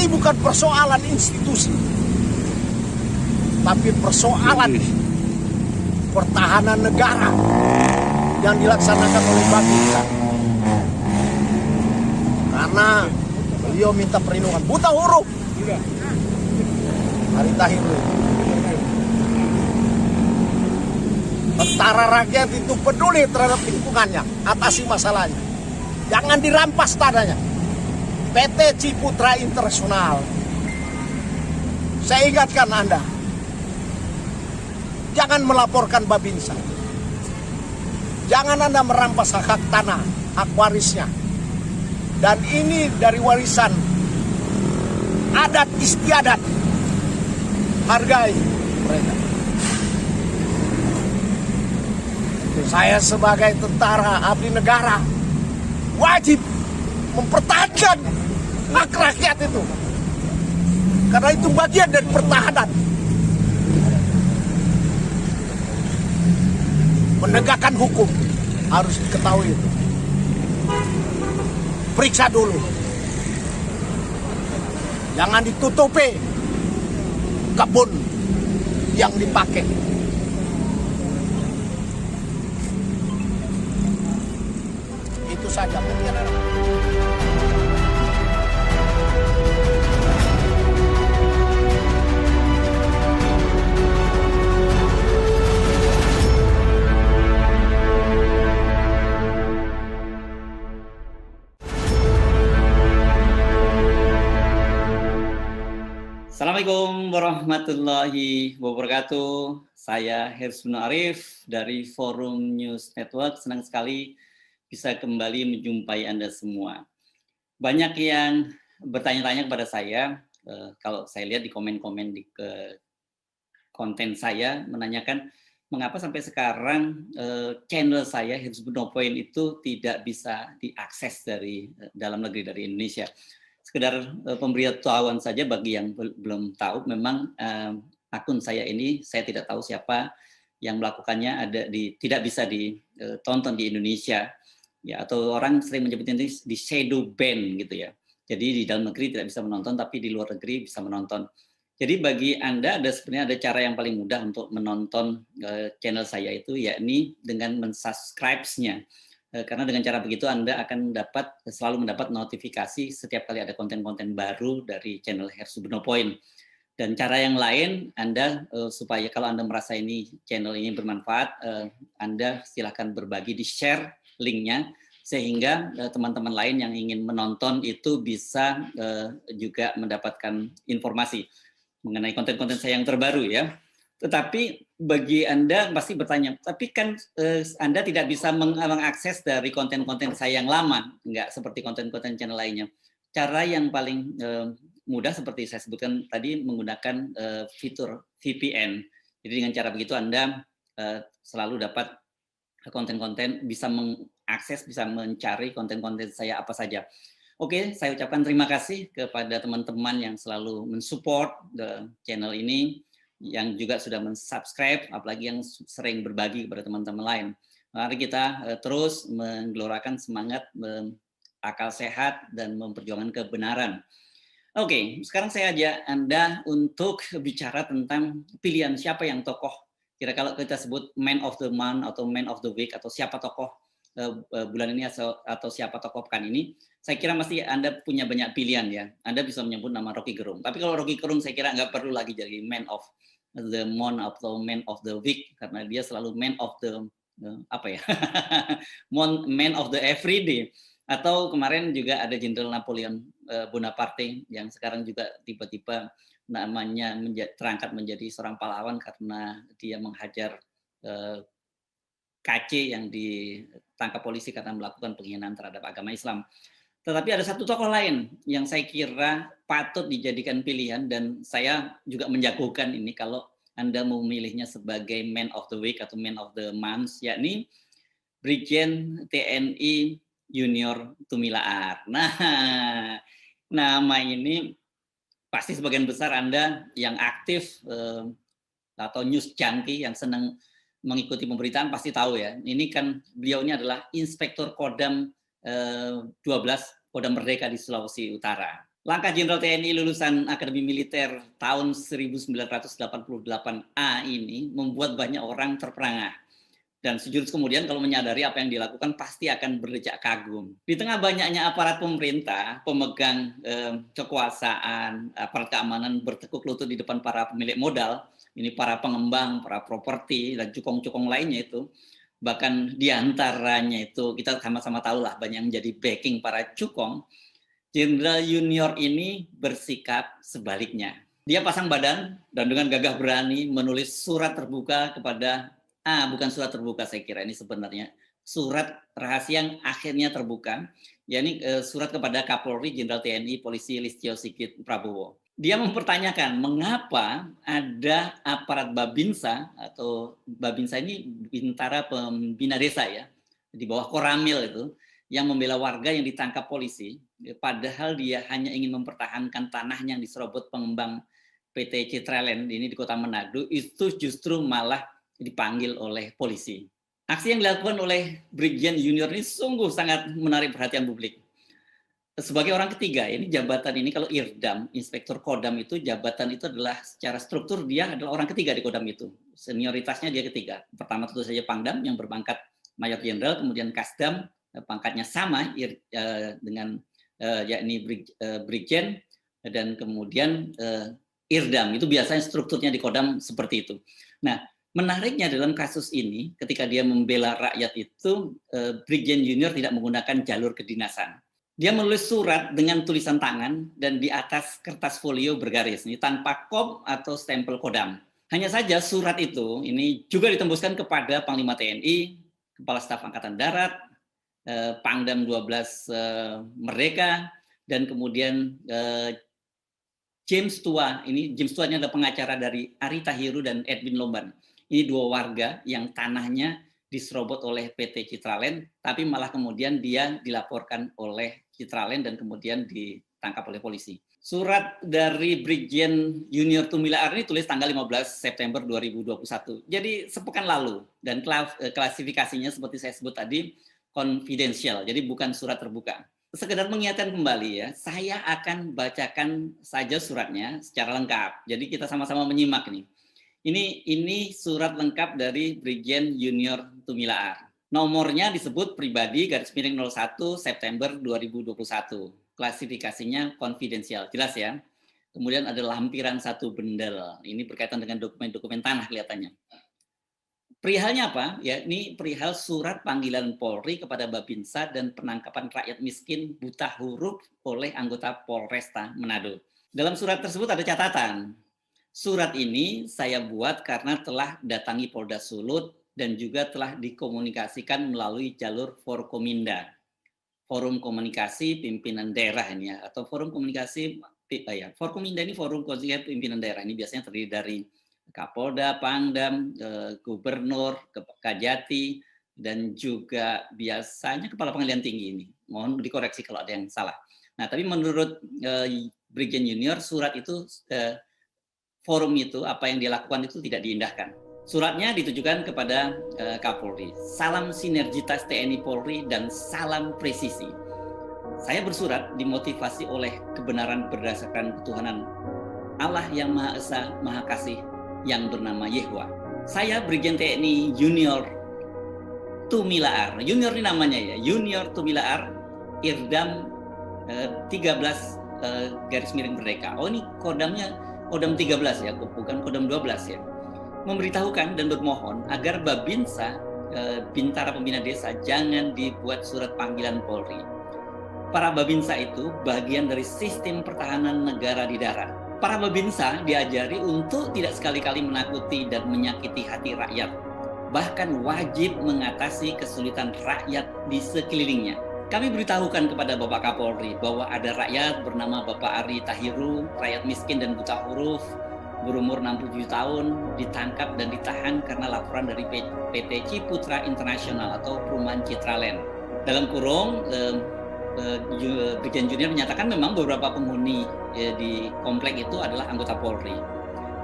Ini bukan persoalan institusi, tapi persoalan pertahanan negara yang dilaksanakan oleh Babinsa. Karena beliau minta perlindungan, buta huruf. Hari Tahir, tentara rakyat itu peduli terhadap lingkungannya, atasi masalahnya. Jangan dirampas tanahnya. PT Ciputra Internasional, saya ingatkan Anda, jangan melaporkan Babinsa. Jangan Anda merampas hak tanah, hak warisnya. Dan ini dari warisan adat istiadat. Hargai mereka. Saya sebagai tentara abdi negara wajib mempertahankan hak rakyat itu. Karena itu bagian dari pertahanan. Menegakkan hukum harus diketahui itu. Periksa dulu. Jangan ditutupi kebun yang dipakai. Itu saja mungkin. Assalamualaikum warahmatullahi wabarakatuh. Saya Hersbun Arif dari Forum News Network. Senang sekali bisa kembali menjumpai Anda semua. Banyak yang bertanya-tanya kepada saya, kalau saya lihat di komen-komen di konten saya, menanyakan mengapa sampai sekarang channel saya Hersbun No Point itu tidak bisa diakses dari dalam negeri, dari Indonesia. Sekedar pemberitahuan saja bagi yang belum tahu, memang akun saya ini saya tidak tahu siapa yang melakukannya, tidak bisa ditonton di Indonesia, ya, atau orang sering menyebutnya di shadow ban gitu ya. Jadi di dalam negeri tidak bisa menonton, tapi di luar negeri bisa menonton. Jadi bagi Anda sebenarnya ada cara yang paling mudah untuk menonton channel saya itu, yakni dengan mensubscribe-nya. Karena dengan cara begitu Anda akan selalu mendapat notifikasi setiap kali ada konten-konten baru dari channel Hersbun No Point. Dan cara yang lain Anda supaya kalau Anda merasa channel ini bermanfaat, Anda silakan berbagi, di-share linknya sehingga teman-teman lain yang ingin menonton itu bisa juga mendapatkan informasi mengenai konten-konten saya yang terbaru ya. Tetapi bagi Anda pasti bertanya, tapi kan Anda tidak bisa mengakses dari konten-konten saya yang lama, nggak seperti konten-konten channel lainnya. Cara yang paling mudah seperti saya sebutkan tadi menggunakan fitur VPN. Jadi dengan cara begitu Anda selalu dapat konten-konten, bisa mengakses, bisa mencari konten-konten saya apa saja. Oke, saya ucapkan terima kasih kepada teman-teman yang selalu mensupport channel ini, yang juga sudah mensubscribe, apalagi yang sering berbagi kepada teman-teman lain. Mari kita terus menggelorakan semangat akal sehat dan memperjuangkan kebenaran. Oke, sekarang saya ajak Anda untuk bicara tentang pilihan siapa yang tokoh. Kira kalau kita sebut man of the month atau man of the week atau siapa tokoh bulan ini atau siapa tokoh pekan ini, saya kira masih Anda punya banyak pilihan ya. Anda bisa menyebut nama Rocky Gerung. Tapi kalau Rocky Gerung saya kira nggak perlu lagi jadi man of the month atau man of the week, karena dia selalu man of the man of the everyday. Atau kemarin juga ada Jenderal Napoleon Bonaparte yang sekarang juga tiba-tiba namanya terangkat menjadi seorang pahlawan karena dia menghajar KC yang ditangkap polisi karena melakukan penghinaan terhadap agama Islam. Tetapi ada satu tokoh lain yang saya kira patut dijadikan pilihan, dan saya juga menjagokan ini kalau Anda mau memilihnya sebagai man of the week atau man of the month, yakni Brigjen TNI Junior Tumilaar. Nah, nama ini pasti sebagian besar Anda yang aktif atau news junkie yang senang mengikuti pemberitaan pasti tahu ya. Ini kan beliau ini adalah Inspektur Kodam 12 Kodam Merdeka di Sulawesi Utara. Langkah Jenderal TNI lulusan Akademi Militer tahun 1988A ini membuat banyak orang terperangah. Dan sejurus kemudian kalau menyadari apa yang dilakukan pasti akan berdecak kagum. Di tengah banyaknya aparat pemerintah, pemegang kekuasaan, aparat keamanan bertekuk lutut di depan para pemilik modal, ini para pengembang, para properti, dan cukong-cukong lainnya itu, bahkan diantaranya itu kita sama-sama tahu lah banyak yang menjadi backing para cukong. Jenderal Junior ini bersikap sebaliknya. Dia pasang badan dan dengan gagah berani menulis surat terbuka kepada bukan surat terbuka saya kira ini sebenarnya surat rahasia yang akhirnya terbuka, yakni surat kepada Kapolri Jenderal TNI Polisi Listio Sigit Prabowo. Dia mempertanyakan mengapa ada aparat Babinsa atau Babinsa ini Bintara Pembina Desa ya, di bawah Koramil itu, yang membela warga yang ditangkap polisi, padahal dia hanya ingin mempertahankan tanahnya yang diserobot pengembang PT Citraland ini di Kota Manado, itu justru malah dipanggil oleh polisi. Aksi yang dilakukan oleh Brigjen Junior ini sungguh sangat menarik perhatian publik. Sebagai orang ketiga, ini jabatan ini kalau Irdam, Inspektur Kodam itu jabatan itu adalah secara struktur dia adalah orang ketiga di Kodam itu. Senioritasnya dia ketiga. Pertama tentu saja Pangdam yang berpangkat Mayor Jenderal, kemudian Kasdam pangkatnya sama dengan yakni Brigjen, dan kemudian Irdam. Itu biasanya strukturnya di Kodam seperti itu. Nah, menariknya dalam kasus ini ketika dia membela rakyat itu Brigjen Junior tidak menggunakan jalur kedinasan. Dia menulis surat dengan tulisan tangan dan di atas kertas folio bergaris ini tanpa kop atau stempel Kodam. Hanya saja surat itu ini juga ditembuskan kepada Panglima TNI, Kepala Staf Angkatan Darat, Pangdam 12 Merdeka, dan kemudian James Tua. Ini James Tua ini adalah pengacara dari Ari Tahiru dan Edwin Lomban. Ini dua warga yang tanahnya diserobot oleh PT Citraland, tapi malah kemudian dia dilaporkan oleh Citraland dan kemudian ditangkap oleh polisi. Surat dari Brigjen Junior Tumilaar ini tulis tanggal 15 September 2021. Jadi sepekan lalu, dan klasifikasinya seperti saya sebut tadi, confidential, jadi bukan surat terbuka. Sekedar mengingatkan kembali ya, saya akan bacakan saja suratnya secara lengkap. Jadi kita sama-sama menyimak nih. Ini surat lengkap dari Brigjen Junior Tumilaar. Nomornya disebut pribadi _01 September 2021. Klasifikasinya konfidensial, jelas ya. Kemudian ada lampiran satu bendel. Ini berkaitan dengan dokumen-dokumen tanah kelihatannya. Perihalnya apa? Ya, ini perihal surat panggilan Polri kepada Babinsa dan penangkapan rakyat miskin buta huruf oleh anggota Polresta Manado. Dalam surat tersebut ada catatan. Surat ini saya buat karena telah datangi Polda Sulut dan juga telah dikomunikasikan melalui jalur Forkominda. Forum Komunikasi Pimpinan Daerah ini ya, atau Forum Komunikasi Forkominda ini Forum Komunikasi Pimpinan Daerah. Ini biasanya terdiri dari Kapolda, Pangdam, Gubernur, Kajati, dan juga biasanya Kepala Pengadilan Tinggi ini. Mohon dikoreksi kalau ada yang salah. Nah, tapi menurut Brigjen Junior, surat itu, forum itu, apa yang dia lakukan itu tidak diindahkan. Suratnya ditujukan kepada Kapolri. Salam sinergitas TNI Polri dan salam presisi. Saya bersurat dimotivasi oleh kebenaran berdasarkan ketuhanan Allah yang Maha Esa, Maha Kasih, yang bernama Yehwa. Saya Brigjen TNI Junior Tumilaar. Junior ini namanya ya, Junior Tumilaar, Irdam 13 garis miring Merdeka. Oh, ini kodamnya kodam 13 ya, bukan kodam 12 ya. Memberitahukan dan bermohon agar Babinsa Bintara Pembina Desa jangan dibuat surat panggilan Polri. Para Babinsa itu bagian dari sistem pertahanan negara di darat. Para Babinsa diajari untuk tidak sekali-kali menakuti dan menyakiti hati rakyat, bahkan wajib mengatasi kesulitan rakyat di sekelilingnya. Kami beritahukan kepada Bapak Kapolri bahwa ada rakyat bernama Bapak Ari Tahiru, rakyat miskin dan buta huruf, berumur 67 tahun, ditangkap dan ditahan karena laporan dari PT Ciputra International atau Perumahan Citraland. Dalam kurung, Brigjen Junior menyatakan memang beberapa penghuni di komplek itu adalah anggota Polri.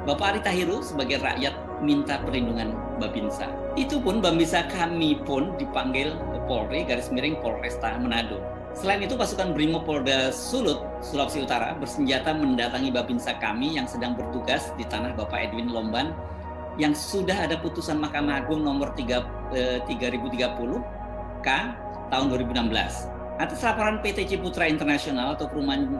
Bapak Ari Tahiru sebagai rakyat minta perlindungan Babinsa. Itu pun Babinsa kami pun dipanggil ke Polri _Polresta Manado. Selain itu, pasukan Brimopolda Sulut, Sulawesi Utara bersenjata mendatangi Babinsa kami yang sedang bertugas di tanah Bapak Edwin Lomban yang sudah ada putusan Mahkamah Agung nomor 3030 K tahun 2016. Atas laporan PT Ciputra International atau perumahan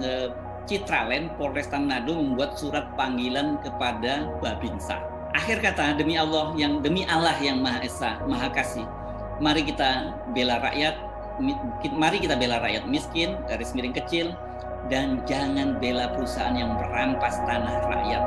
Citraland, Polresta Manado membuat surat panggilan kepada Babinsa. Akhir kata, demi Allah yang Maha Esa, Maha Kasih, mari kita bela rakyat. Mari kita bela rakyat miskin, garis miring kecil, dan jangan bela perusahaan yang merampas tanah rakyat.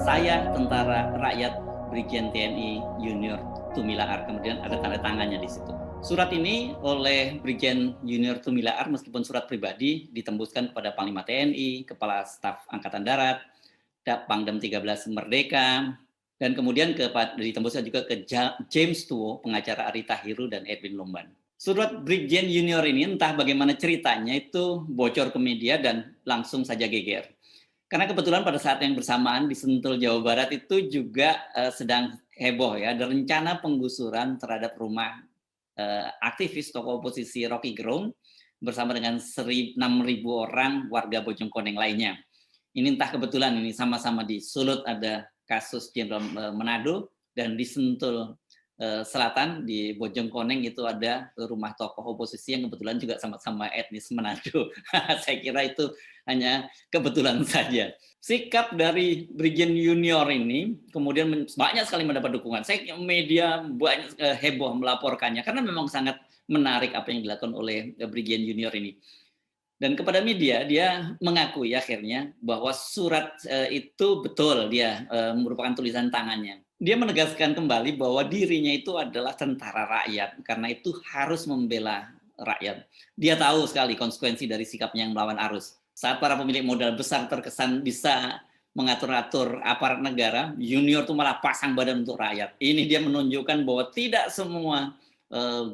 Saya tentara rakyat Brigjen TNI Junior Tumilaar, kemudian ada tanda tangannya di situ. Surat ini oleh Brigjen Junior Tumilaar meskipun surat pribadi ditembuskan kepada Panglima TNI, Kepala Staf Angkatan Darat, Pangdam 13 Merdeka, dan kemudian ditembuskan juga ke James Tuo, pengacara Ari Tahiru dan Edwin Lomban. Surat Brigjen Junior ini entah bagaimana ceritanya itu bocor ke media dan langsung saja geger. Karena kebetulan pada saat yang bersamaan di Sentul, Jawa Barat itu juga sedang heboh ya, ada rencana penggusuran terhadap rumah aktivis tokoh oposisi Rocky Gerung bersama dengan 6.000 orang warga Bojongkoneng lainnya. Ini entah kebetulan ini sama-sama di Sulut ada kasus Jenderal Manado dan di Sentul Selatan di Bojongkoneng itu ada rumah tokoh oposisi yang kebetulan juga sama-sama etnis Manado. Saya kira itu hanya kebetulan saja. Sikap dari Brigjen Junior ini kemudian banyak sekali mendapat dukungan. Media banyak heboh melaporkannya karena memang sangat menarik apa yang dilakukan oleh Brigjen Junior ini. Dan kepada media dia mengakui akhirnya bahwa surat itu betul dia merupakan tulisan tangannya. Dia menegaskan kembali bahwa dirinya itu adalah tentara rakyat, karena itu harus membela rakyat. Dia tahu sekali konsekuensi dari sikapnya yang melawan arus. Saat para pemilik modal besar terkesan bisa mengatur-atur aparat negara, Junior itu malah pasang badan untuk rakyat. Ini dia menunjukkan bahwa tidak semua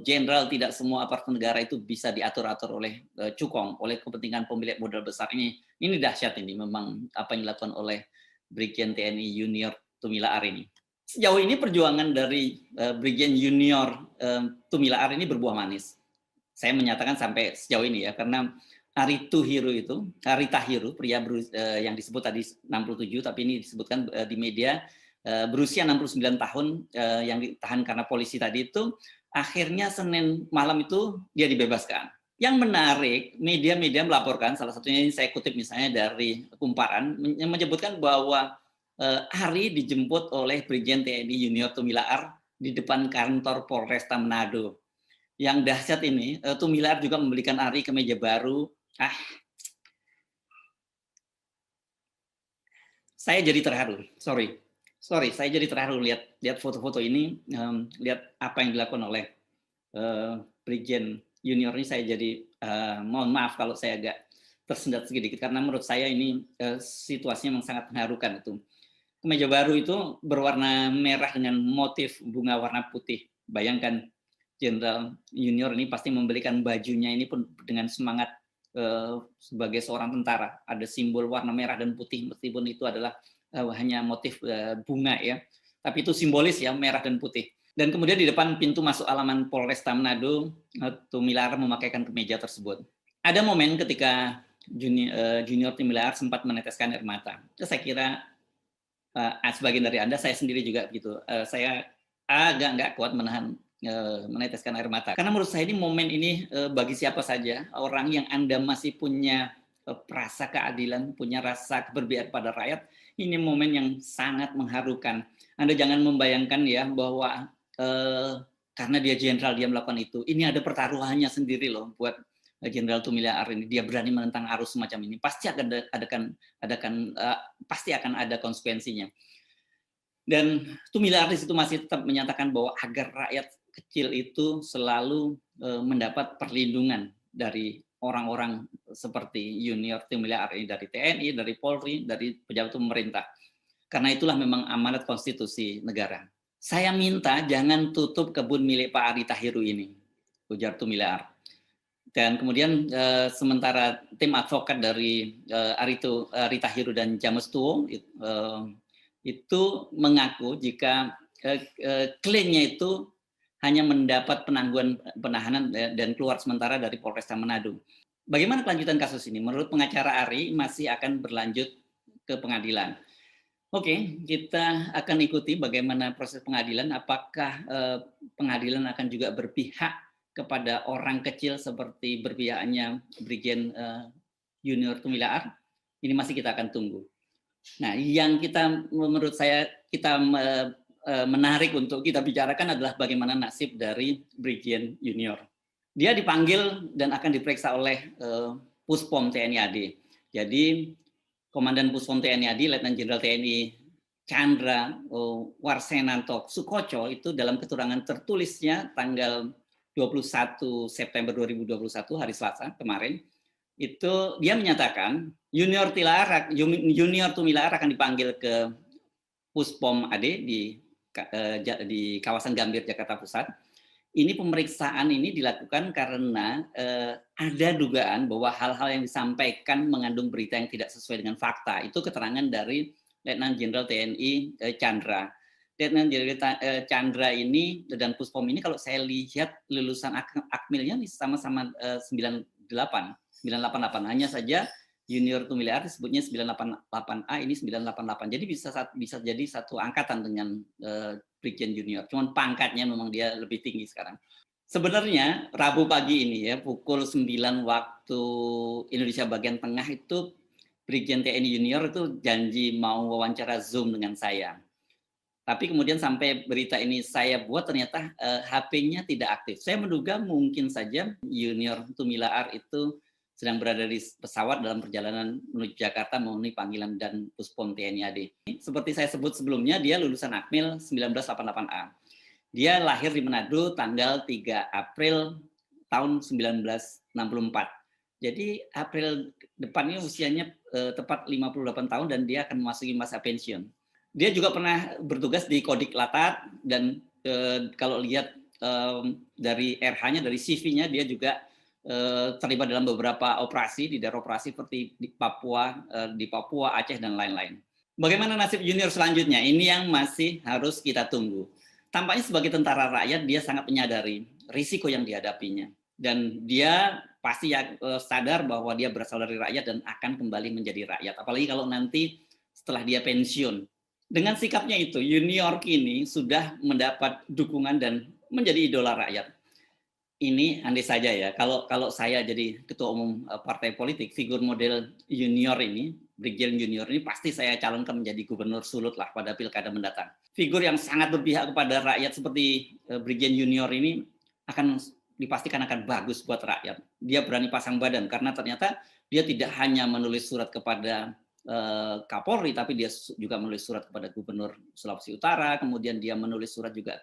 jenderal, tidak semua aparat negara itu bisa diatur-atur oleh cukong, oleh kepentingan pemilik modal besar ini. Ini dahsyat ini memang apa yang dilakukan oleh Brigjen TNI Junior Tumilaar ini. Sejauh ini perjuangan dari Brigjen Junior Tumilaar ini berbuah manis. Saya menyatakan sampai sejauh ini ya, karena Ari Tahiru, pria yang disebut tadi 67, tapi ini disebutkan di media berusia 69 tahun yang ditahan karena polisi tadi itu, akhirnya Senin malam itu dia dibebaskan. Yang menarik, media-media melaporkan, salah satunya ini saya kutip misalnya dari Kumparan, menyebutkan bahwa Ari dijemput oleh Brigjen TNI Junior Tumilaar di depan kantor Polresta Manado. Yang dahsyat ini, Tumilaar juga membelikan Ari kemeja baru. Saya jadi terharu. Sorry, saya jadi terharu lihat foto-foto ini, lihat apa yang dilakukan oleh Brigjen Junior ini. Saya jadi mohon maaf kalau saya agak tersendat sedikit karena menurut saya ini situasinya memang sangat mengharukan itu. Kemeja baru itu berwarna merah dengan motif bunga warna putih. Bayangkan Jenderal Junior ini pasti membelikan bajunya ini pun dengan semangat sebagai seorang tentara. Ada simbol warna merah dan putih meskipun itu adalah hanya motif bunga ya. Tapi itu simbolis ya, merah dan putih. Dan kemudian di depan pintu masuk halaman Polresta Manado, Tumilaar memakaikan kemeja tersebut. Ada momen ketika Junior Tumilaar sempat meneteskan air mata. Saya kira sebagian dari Anda, saya sendiri juga begitu. Saya agak nggak kuat meneteskan air mata. Karena menurut saya ini momen ini bagi siapa saja, orang yang Anda masih punya rasa keadilan, punya rasa keberpihakan pada rakyat, ini momen yang sangat mengharukan. Anda jangan membayangkan ya bahwa karena dia jenderal dia melakukan itu, ini ada pertaruhannya sendiri loh buat Jenderal Tumilaar ini. Dia berani menentang arus semacam ini, pasti akan ada konsekuensinya. Dan Tumilaar di situ masih tetap menyatakan bahwa agar rakyat kecil itu selalu mendapat perlindungan dari orang-orang seperti Junior Tumilar ini dari TNI, dari Polri, dari pejabat pemerintah. Karena itulah memang amanat konstitusi negara. Saya minta jangan tutup kebun milik Pak Ari Tahiru ini, ujar Tumilar. Dan kemudian sementara tim advokat dari Ari Tahiru dan James Tuo itu mengaku jika klaimnya itu hanya mendapat penangguhan penahanan dan keluar sementara dari Polresta Manado. Bagaimana kelanjutan kasus ini? Menurut pengacara Ari masih akan berlanjut ke pengadilan. Oke, kita akan ikuti bagaimana proses pengadilan. Apakah pengadilan akan juga berpihak kepada orang kecil seperti berpihaknya Brigjen Junior Tumilar? Ini masih kita akan tunggu. Nah, yang menurut saya kita menarik untuk kita bicarakan adalah bagaimana nasib dari Brigjen Junior. Dia dipanggil dan akan diperiksa oleh Puspom TNI AD. Jadi Komandan Puspom TNI AD, Letnan Jenderal TNI Chandra Warsenanto Sukoco itu dalam keterangan tertulisnya tanggal 21 September 2021 hari Selasa kemarin itu dia menyatakan Junior Tumilar akan dipanggil ke Puspom AD di kawasan Gambir, Jakarta Pusat. Ini pemeriksaan ini dilakukan karena ada dugaan bahwa hal-hal yang disampaikan mengandung berita yang tidak sesuai dengan fakta. Itu keterangan dari Letnan Jenderal TNI Chandra. Letnan Jenderal Chandra ini dan Puspom ini kalau saya lihat lulusan akmilnya sama-sama 988. Hanya saja Junior Tumilar disebutnya 988A, ini 988. Jadi bisa jadi satu angkatan dengan Brigjen Junior. Cuman pangkatnya memang dia lebih tinggi sekarang. Sebenarnya Rabu pagi ini ya pukul 9 waktu Indonesia bagian tengah itu Brigjen TNI Junior itu janji mau wawancara Zoom dengan saya. Tapi kemudian sampai berita ini saya buat ternyata HP-nya tidak aktif. Saya menduga mungkin saja Junior Tumilar itu sedang berada di pesawat dalam perjalanan menuju Jakarta memenuhi panggilan dan Puspom TNI AD. Seperti saya sebut sebelumnya, dia lulusan Akmil 1988A. Dia lahir di Manado tanggal 3 April tahun 1964. Jadi April depannya usianya tepat 58 tahun dan dia akan memasuki masa pensiun. Dia juga pernah bertugas di Kodik Latat dan kalau lihat dari RH-nya, dari CV-nya dia juga terlibat dalam beberapa operasi di daerah operasi seperti di Papua, Aceh dan lain-lain. Bagaimana nasib Junior selanjutnya? Ini yang masih harus kita tunggu. Tampaknya sebagai tentara rakyat dia sangat menyadari risiko yang dihadapinya dan dia pasti sadar bahwa dia berasal dari rakyat dan akan kembali menjadi rakyat. Apalagi kalau nanti setelah dia pensiun. Dengan sikapnya itu, Junior kini sudah mendapat dukungan dan menjadi idola rakyat. Ini andai saja ya, kalau saya jadi ketua umum partai politik, figur model Junior ini, Brigjen Junior ini pasti saya calonkan menjadi gubernur Sulut lah pada pilkada mendatang. Figur yang sangat berpihak kepada rakyat seperti Brigjen Junior ini akan dipastikan akan bagus buat rakyat. Dia berani pasang badan karena ternyata dia tidak hanya menulis surat kepada Kapolri, tapi dia juga menulis surat kepada Gubernur Sulawesi Utara, kemudian dia menulis surat juga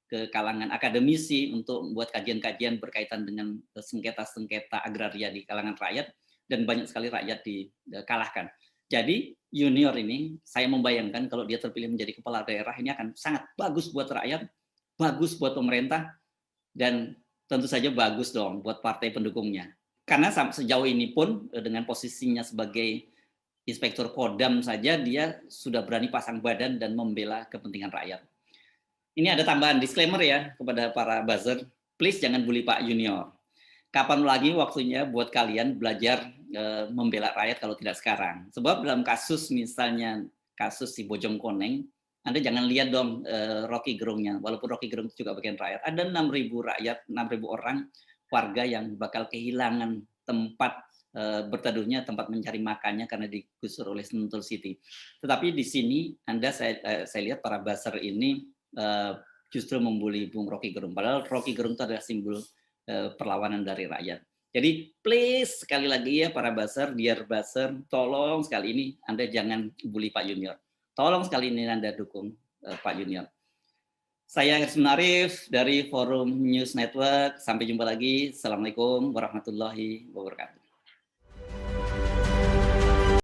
ke kalangan akademisi untuk membuat kajian-kajian berkaitan dengan sengketa-sengketa agraria di kalangan rakyat dan banyak sekali rakyat dikalahkan. Jadi Junior ini saya membayangkan kalau dia terpilih menjadi kepala daerah ini akan sangat bagus buat rakyat, bagus buat pemerintah dan tentu saja bagus dong buat partai pendukungnya. Karena sejauh ini pun dengan posisinya sebagai Inspektur Kodam saja dia sudah berani pasang badan dan membela kepentingan rakyat. Ini ada tambahan disclaimer ya kepada para buzzer, please jangan bully Pak Junior. Kapan lagi waktunya buat kalian belajar membela rakyat kalau tidak sekarang? Sebab dalam kasus misalnya kasus si Bojong Koneng, Anda jangan lihat dong Rocky Gerungnya, walaupun Rocky Gerung juga bagian rakyat. Ada 6.000 rakyat, 6.000 orang warga yang bakal kehilangan tempat berteduhnya, tempat mencari makannya karena digusur oleh Sentul City. Tetapi di sini saya lihat para buzzer ini justru membuli Bung Rocky Gerung. Padahal Rocky Gerung itu adalah simbol perlawanan dari rakyat. Jadi please sekali lagi ya para buzzer, dear buzzer, tolong sekali ini Anda jangan bully Pak Junior. Tolong sekali ini Anda dukung Pak Junior. Saya Hersman Arif dari Forum News Network. Sampai jumpa lagi. Assalamualaikum warahmatullahi wabarakatuh.